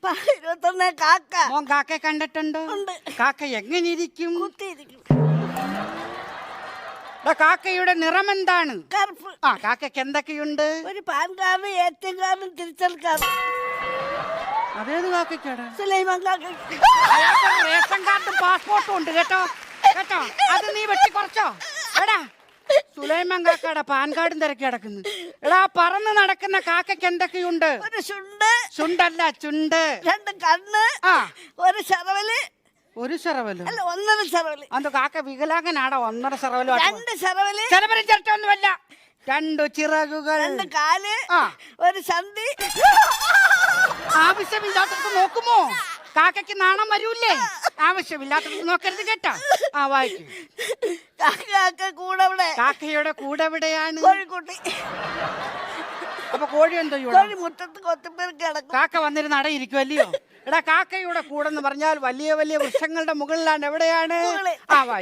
21 കാക്ക. മോൻ കാക്കയെ കണ്ടിട്ടുണ്ടോ? ഉണ്ട്. കാക്ക എങ്ങനെ ഇരിക്കും? കുത്തിയിരിക്കും. കാക്കയുടെ നിറം എന്താണ്? കറുപ്പ്. ആ കാക്കയ്ക്ക് എന്തൊക്കെയുണ്ട്? ഒരു പാൻ കാർഡ്, ATM കാർഡ്, തിരിച്ചൽ കാർഡ്. അതേത് കാക്കയ്ക്കാടാ? സുലൈമാൻ കാക്ക. റേഷൻ കാർഡും പാസ്പോർട്ടും ഉണ്ട് കേട്ടോ കേട്ടോ. അത് നീ വെട്ടി കുറച്ചോ? എടാ സുലൈമാൻ കാക്കയുടെ പാൻ കാർഡും തിരക്കി കിടക്കുന്നു. എടാ പറന്ന് നടക്കുന്ന കാക്കയ്ക്ക് എന്തൊക്കെയുണ്ട്? ഒരു ചുണ്ട്. ചുണ്ടല്ല ചുണ്ട്. 2 കണ്ണ്. ആ ഒരു ശറവല്. ഒരു ശറവലോ? അല്ല, 1.5 ശറവല്. അത് കാക്ക വികലാംഗനാടാ 1.5 ശറവലോ? 2 ശറവല്. ചിലവരും ചിരട്ടൊന്നുമല്ല. 2 ചിറകുകൾ. 2 കാല്. ആ ഒരു സന്ധി. ആവശ്യമില്ലാത്തത് നോക്കുമോ? കാക്കയ്ക്ക് നാണം വരൂല്ലേ? ആവശ്യമില്ലാത്തത് നോക്കരുത് കേട്ടോ. ആ വായിക്കും. കാക്ക കൂടെ. കാക്കയുടെ കൂടെ എവിടെയാണ്? കോഴിക്കുട്ടി. അപ്പൊ കോഴി എന്തോ കോഴി മുറ്റത്ത് കൊത്തുപേർക്ക് കിടക്കും. കാക്ക വന്നിരുന്ന് അടയിരിക്കുമല്ലയോ? എടാ കാക്കയുടെ കൂടെന്ന് പറഞ്ഞാൽ വലിയ വലിയ വൃക്ഷങ്ങളുടെ മുകളിലാണ്. എവിടെയാണ്? മുകളിൽ. ആ വായി